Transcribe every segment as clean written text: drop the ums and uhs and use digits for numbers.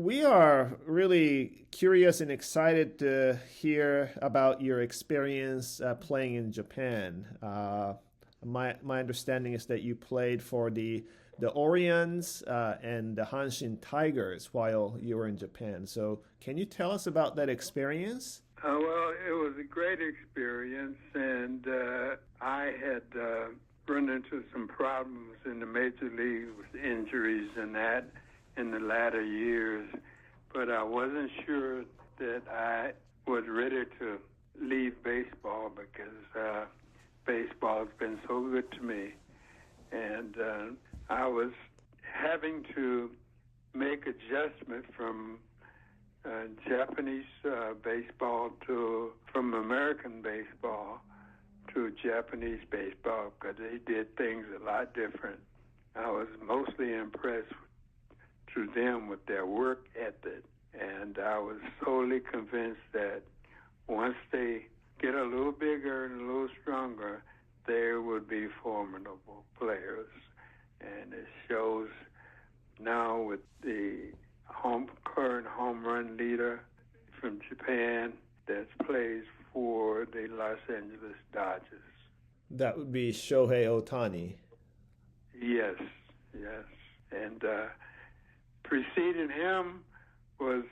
We are really curious and excited to hear about your experience playing in Japan. My understanding is that you played for the Orions and the Hanshin Tigers while you were in Japan. So can you tell us about that experience? Well, it was a great experience, and I had run into some problems in the major league with injuries and that in the latter years, but I wasn't sure that I was ready to leave baseball because baseball has been so good to me. And I was having to make adjustment from Japanese baseball from American baseball to Japanese baseball because they did things a lot different. I was mostly impressed through them with their work ethic, and I was solely convinced that once they get a little bigger and a little stronger, they would be formidable players. And it shows now with the current home run leader from Japan that plays for the Los Angeles Dodgers. That would be Shohei Ohtani. Yes. And preceding him was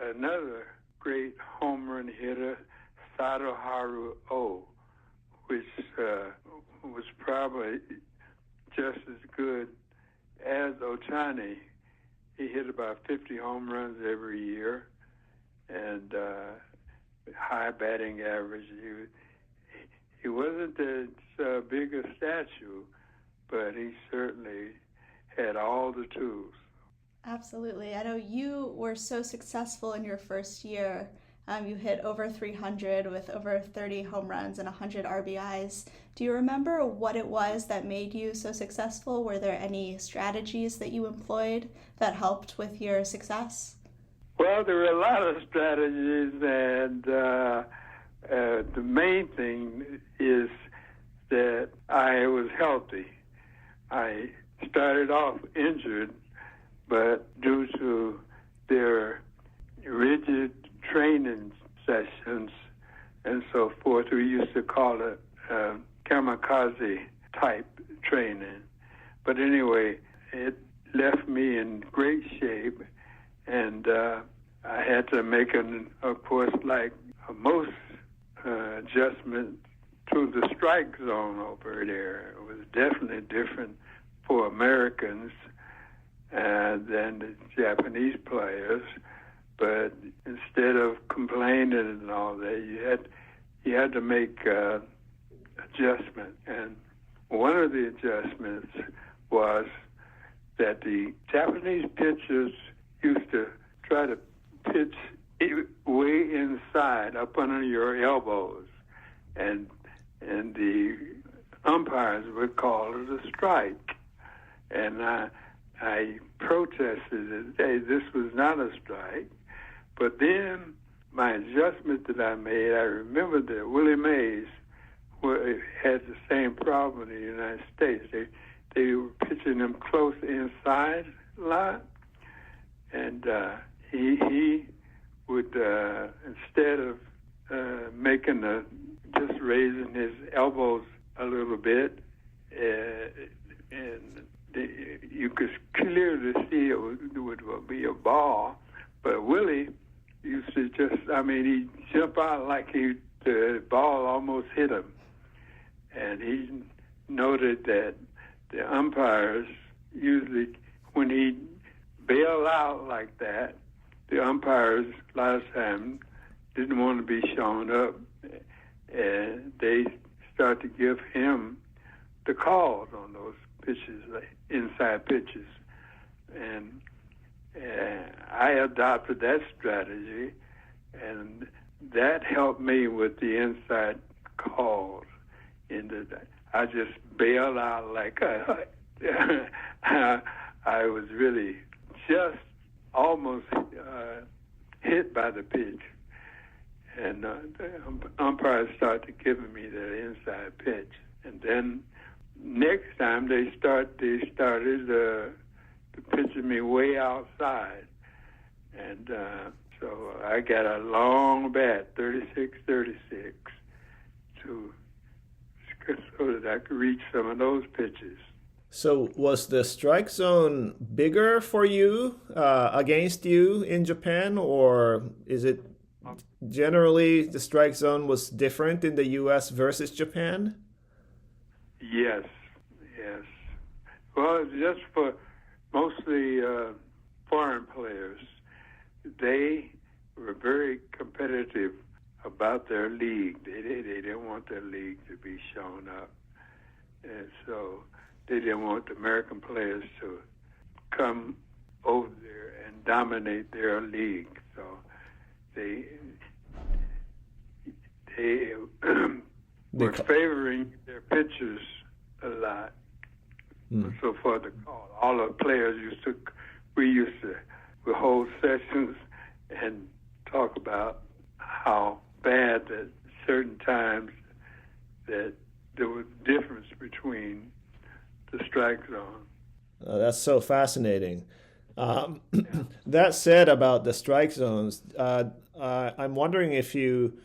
another great home run hitter, Sadaharu Oh, which was probably just as good as Ohtani. He hit about 50 home runs every year and high batting average. He wasn't as big a statue, but he certainly had all the tools. Absolutely. I know you were so successful in your first year. You hit over 300 with over 30 home runs and 100 RBIs. Do you remember what it was that made you so successful? Were there any strategies that you employed that helped with your success? Well, there were a lot of strategies, and the main thing is that I was healthy. I started off injured, but due to their rigid training sessions and so forth, we used to call it kamikaze type training. But anyway, it left me in great shape, and I had to make, of course, like most adjustment to the strike zone over there. It was definitely different for Americans than the Japanese players. But instead of complaining and all that, you had to make adjustment. And one of the adjustments was that the Japanese pitchers used to try to pitch way inside, up under your elbows, and the umpires would call it a strike. And I protested that, hey, this was not a strike. But then my adjustment that I made, I remember that Willie Mays had the same problem in the United States. They were pitching them close inside a lot, and he would, instead of just raising his elbows a little bit, you could clearly see it would be a ball. But Willie used to he'd jump out like the ball almost hit him. And he noted that the umpires usually, when he'd bail out like that, the umpires a lot of times didn't want to be shown up. And they start to give him the calls on those pitches, like inside pitches. And I adopted that strategy, and that helped me with the inside calls. I just bailed out like I was really just almost hit by the pitch. And the umpires started giving me that inside pitch. And then next time they started pitching me way outside. And so I got a long bat, 36-36, so that I could reach some of those pitches. So was the strike zone bigger for you, against you in Japan, or is it generally the strike zone was different in the U.S. versus Japan? Yes. Well, just for mostly foreign players, they were very competitive about their league. They didn't want their league to be shown up. And so they didn't want the American players to come over there and dominate their league. So they were favoring their pitchers a lot. So for the call, all the players we used to hold sessions and talk about how bad at certain times that there was difference between the strike zone. That's so fascinating. That said about the strike zones, I'm wondering if you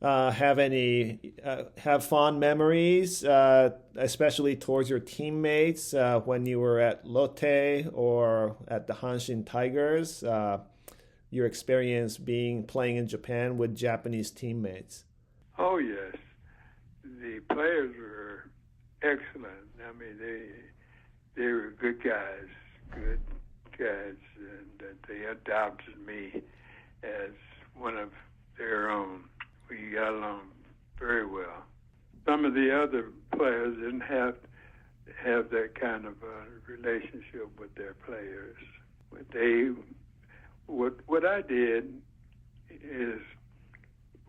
have fond memories, especially towards your teammates when you were at Lotte or at the Hanshin Tigers, your experience playing in Japan with Japanese teammates. Oh yes, the players were excellent. I mean, they were good guys, and they adopted me as one of their own. We got along very well. Some of the other players didn't have that kind of a relationship with their players. But what I did is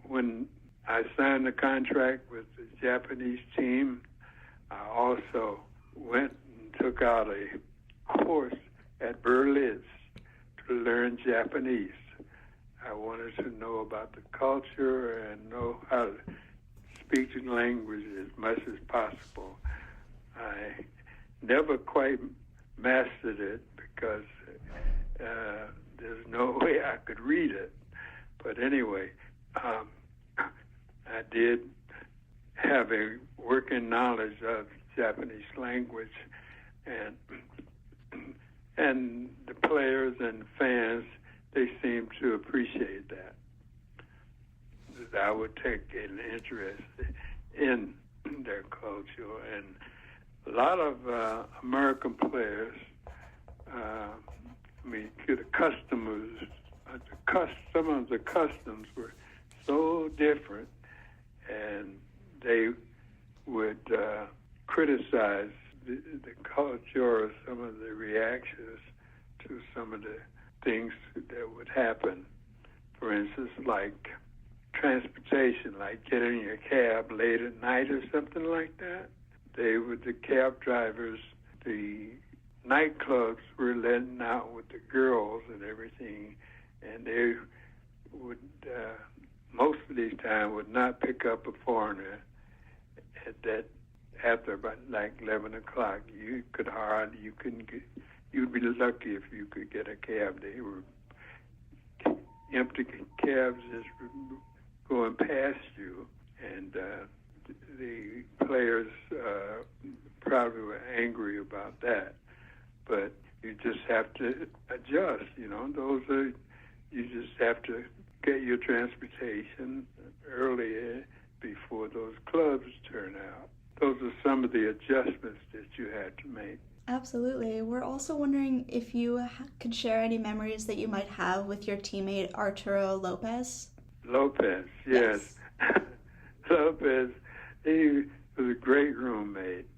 when I signed the contract with the Japanese team, I also went and took out a course at Berlitz to learn Japanese. I wanted to know about the culture and know how to speak the language as much as possible. I never quite mastered it because there's no way I could read it. But anyway, I did have a working knowledge of Japanese language, and the players and fans, they seemed to appreciate that. That I would take an interest in their culture, and a lot of American players, the customers, some of the customs were so different, and they would criticize the culture or some of the reactions to some of the things that would happen. For instance, like transportation, like getting in a cab late at night or something like that. The cab drivers, the nightclubs were letting out with the girls and everything, and they would, most of the time, would not pick up a foreigner after about like 11 o'clock. You'd be lucky if you could get a cab. They were empty cabs just going past you, and the players probably were angry about that. But you just have to adjust, you just have to get your transportation earlier before those clubs turn out. Those are some of the adjustments that you had to make. Absolutely. We're also wondering if you could share any memories that you might have with your teammate Arturo Lopez. Lopez, yes. Lopez, he was a great roommate.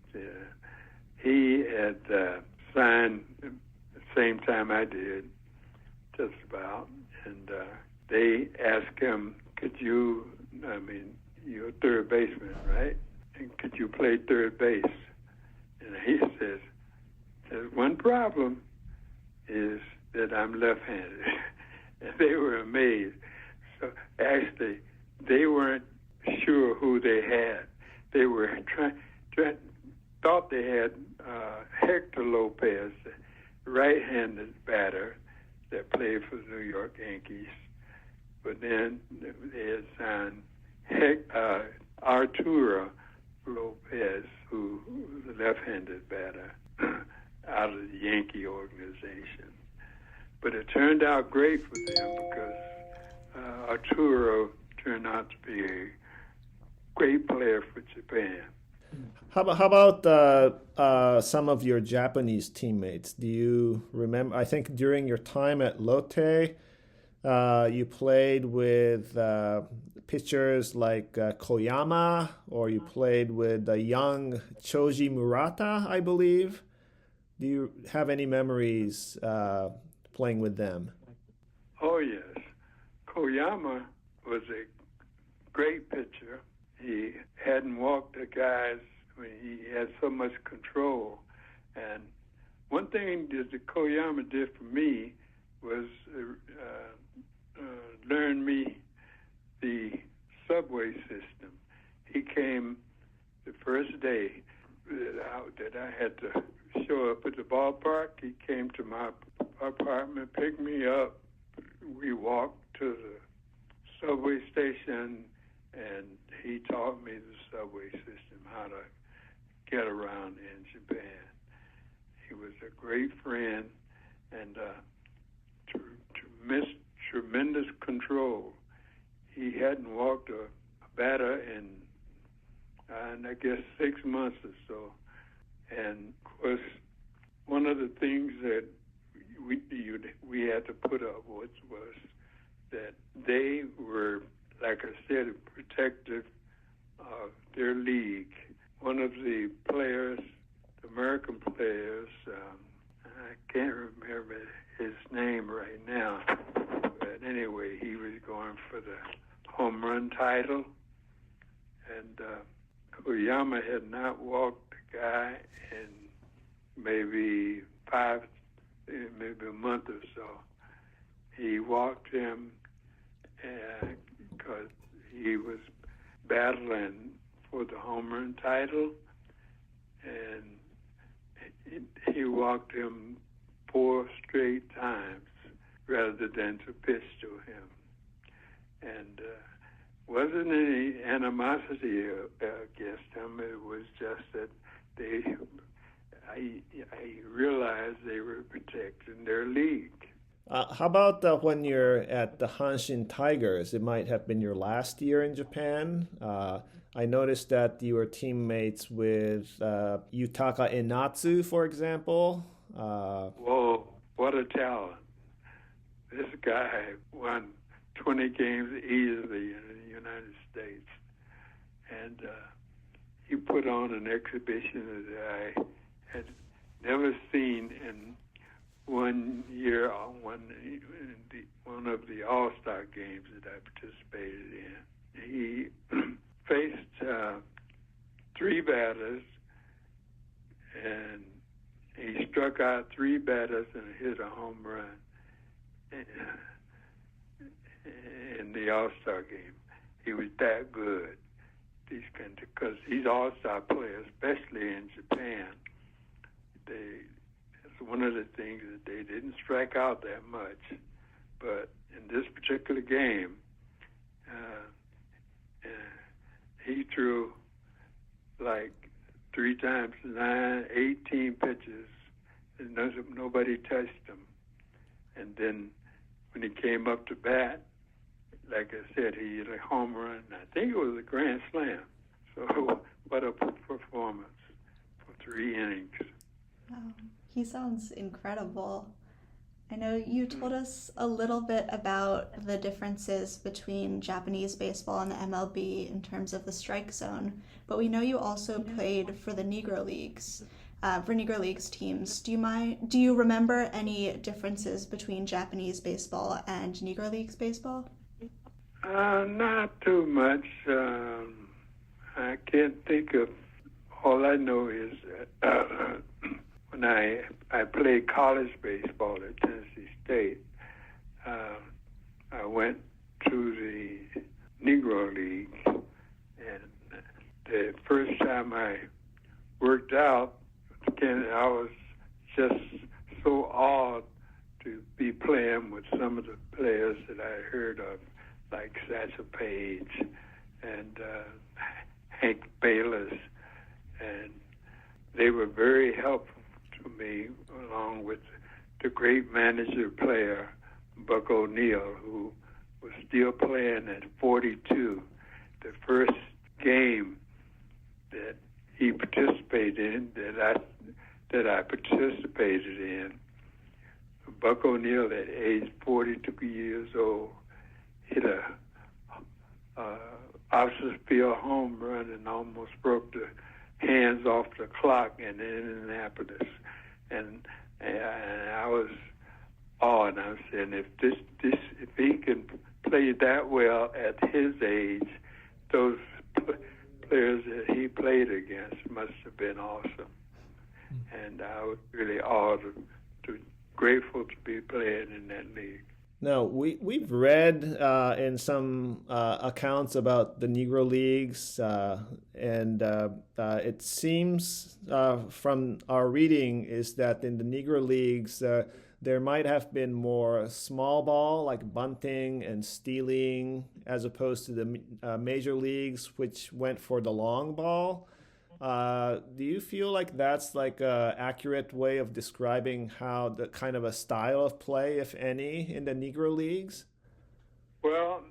He had signed at the same time I did, just about, and they asked him, you're a third baseman, right? And could you play third base? And he says, there's one problem, is that I'm left-handed. And they were amazed. So actually, they weren't sure who they had. They were thought they had Hector Lopez, right-handed batter, that played for the New York Yankees. But then they had signed Arturo Lopez, who was a left-handed batter, out of the Yankee organization. But it turned out great for them because Arturo turned out to be a great player for Japan. How about some of your Japanese teammates? Do you remember? I think during your time at Lotte, you played with pitchers like Koyama, or you played with young Choji Murata, I believe. Do you have any memories playing with them? Oh, yes. Koyama was a great pitcher. He hadn't walked the guys. I mean, he had so much control. And one thing that the Koyama did for me was learn me the subway system. He came the first day that I had to show up at the ballpark. He came to my apartment, picked me up. We walked to the subway station, and he taught me the subway system, how to get around in Japan. He was a great friend and tremendous control. He hadn't walked a batter in, I guess, 6 months or so. And, of course, one of the things that we had to put up with was that they were, like I said, protective of their league. One of the players, the American players, I can't remember his name right now, but anyway, he was going for the home run title, and Koyama had not walked the guy in maybe a month or so. He walked him because he was battling for the home run title, and he walked him 4 straight times rather than to pitch to him. And wasn't any animosity against him. It was just that I realized they were protecting their league. How about when you're at the Hanshin Tigers? It might have been your last year in Japan. I noticed that you were teammates with Yutaka Enatsu, for example. Whoa, what a talent. This guy won 20 games easily in the United States. And he put on an exhibition that I had never seen in 1 year on one of the All-Star games that I participated in. He faced 3 batters, and he struck out 3 batters and hit a home run in the All-Star game. He was that good. Because these All-Star players, especially in Japan, it's one of the things that they didn't strike out that much. But in this particular game, he threw like 3 times 9, 18 pitches, and nobody touched him. And then when he came up to bat, like I said, he hit a home run. I think it was a grand slam. So what a performance for 3 innings. Wow, he sounds incredible. I know you told us a little bit about the differences between Japanese baseball and the MLB in terms of the strike zone, but we know you also played for the Negro Leagues, for Negro Leagues teams. Do you remember any differences between Japanese baseball and Negro Leagues baseball? Not too much. I can't think of. All I know is that when I played college baseball at Tennessee State, I went to the Negro League, and the first time I worked out, again, I was just so awed to be playing with some of the players that I heard of, like Satchel Paige and Hank Bayless, and they were very helpful to me, along with the great manager player, Buck O'Neill, who was still playing at 42. The first game that he participated in, that I participated in, Buck O'Neill at age 42 years old hit a Officers Field home run and almost broke the hands off the clock in Indianapolis, and I was awed. I was saying, if he can play that well at his age, those players that he played against must have been awesome. And I was really awed, grateful to be playing in that league. Now, we've read in some accounts about the Negro Leagues, and it seems from our reading is that in the Negro Leagues, there might have been more small ball, like bunting and stealing, as opposed to the major leagues, which went for the long ball. Do you feel like that's like a accurate way of describing how the kind of a style of play, if any, in the Negro Leagues? Well,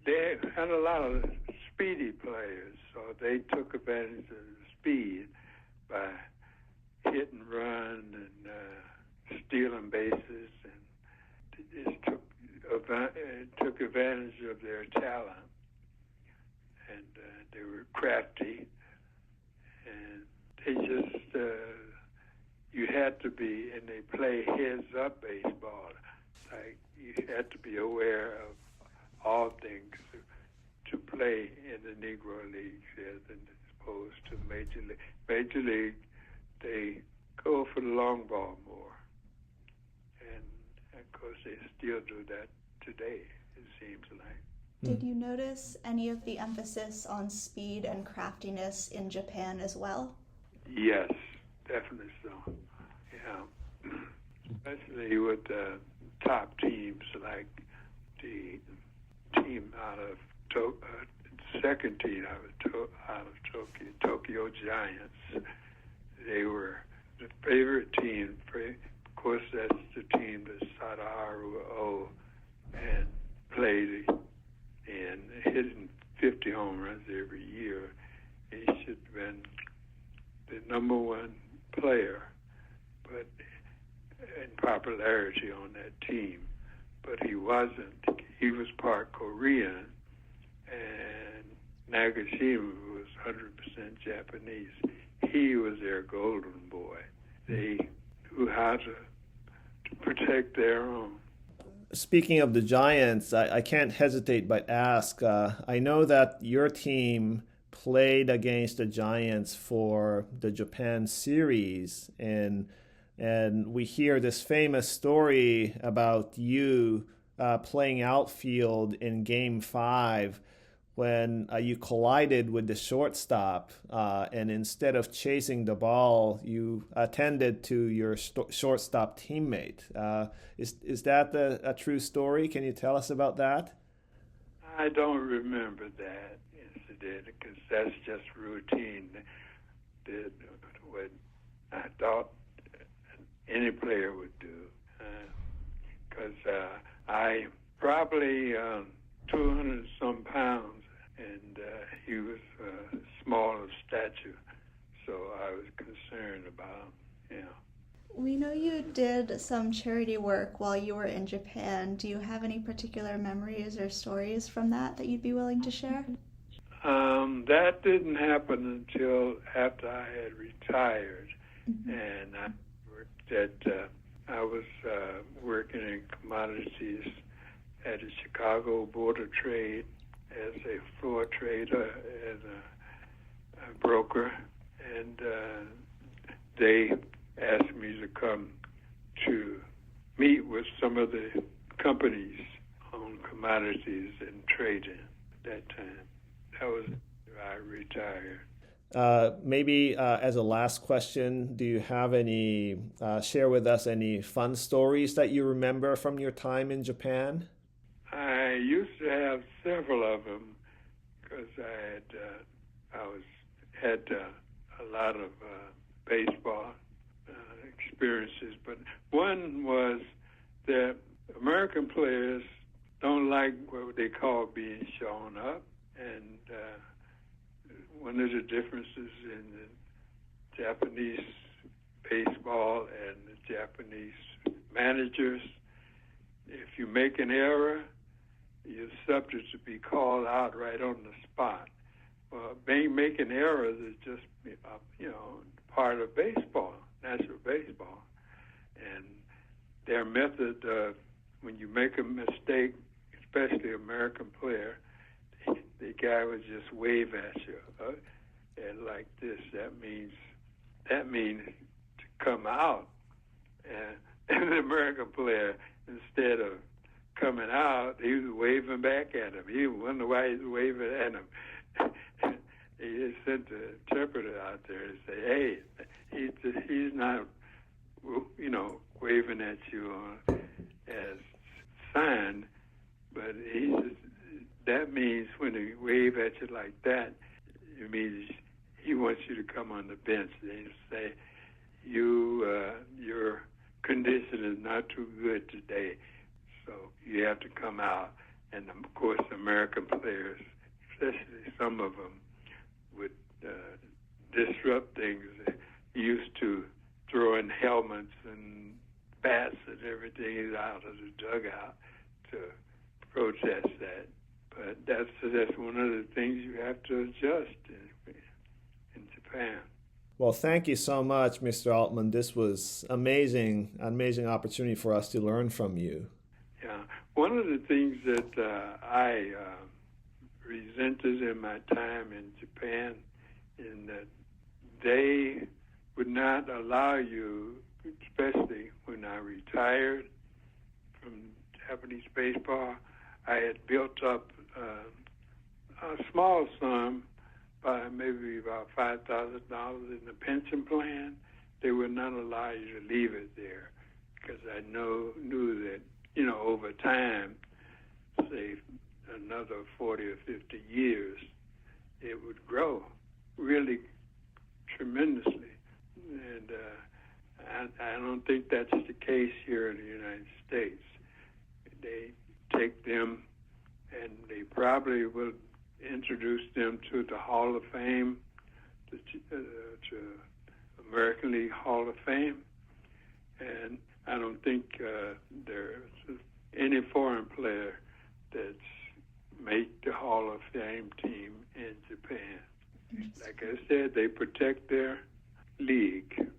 they had a lot of speedy players, so they took advantage of the speed by hit and run and stealing bases, and they just took advantage of their talent, and they were crafty. And they just, you had to be, and they play heads-up baseball. Like, you had to be aware of all things to play in the Negro Leagues as opposed to Major League. Major League, they go for the long ball more. And, of course, they still do that today, it seems like. Did you notice any of the emphasis on speed and craftiness in Japan as well? Yes, definitely so. Yeah, especially with the top teams like the team out of second team out of Tokyo Giants. They were the favorite team. Of course, that's the team that Sadaharu O and played and hitting 50 home runs every year. He should have been the number one player, but in popularity on that team. But he wasn't. He was part Korean, and Nagashima was 100% Japanese. He was their golden boy. They knew how to protect their own. Speaking of the Giants, I can't hesitate but ask, I know that your team played against the Giants for the Japan series, and we hear this famous story about you playing outfield in Game 5 when you collided with the shortstop, and instead of chasing the ball, you attended to your shortstop teammate. Is that a true story? Can you tell us about that? I don't remember that incident because that's just routine. What I thought any player would do. Because I probably 200 some pounds, and he was small of stature, so I was concerned about him. We know you did some charity work while you were in Japan. Do you have any particular memories or stories from that you'd be willing to share? That didn't happen until after I had retired, and I was working in commodities at the Chicago Board of Trade as a floor trader and a broker, and they asked me to come to meet with some of the companies on commodities and trading at that time. That was I retired. Maybe as a last question, do you have share with us any fun stories that you remember from your time in Japan? I used to have several of them because I had a lot of baseball experiences, but one was that American players don't like what they call being shown up, and one of the differences in the Japanese baseball and the Japanese managers, if you make an error, you're subject to be called out right on the spot. Well, making errors is just, part of baseball, natural baseball. And their method of when you make a mistake, especially an American player, the guy would just wave at you and like this. That means to come out. And the American player, instead of coming out, he was waving back at him. He wondered why he was waving at him. He just sent the interpreter out there to say, "Hey, he's not, waving at you as sign, but that means when he wave at you like that, it means he wants you to come on the bench. They say your condition is not too good today, so you have to come out." And of course, American players, especially some of them, would disrupt things. They're used to throwing helmets and bats and everything out of the dugout to protest that. But that's one of the things you have to adjust in Japan. Well, thank you so much, Mr. Altman. This was amazing opportunity for us to learn from you. Yeah, one of the things that I resented in my time in Japan is that they would not allow you, especially when I retired from Japanese baseball. I had built up a small sum, by maybe about $5,000 in the pension plan. They would not allow you to leave it there because I knew that, over time, say another 40 or 50 years, it would grow really tremendously. And I don't think that's the case here in the United States. They take them and they probably will introduce them to the Hall of Fame, to American League Hall of Fame. And I don't think there's any foreign player that's made the Hall of Fame team in Japan. Like I said, they protect their league,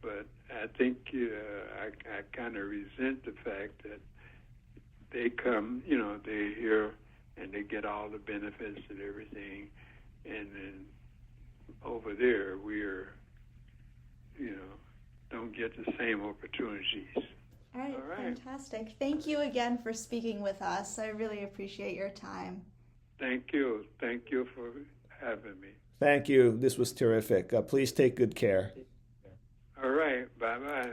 but I think I kind of resent the fact that they come, they're here and they get all the benefits and everything, and then over there we're, don't get the same opportunities. All right, fantastic. Thank you again for speaking with us. I really appreciate your time. Thank you. Thank you for having me. Thank you. This was terrific. Please take good care. All right. Bye-bye.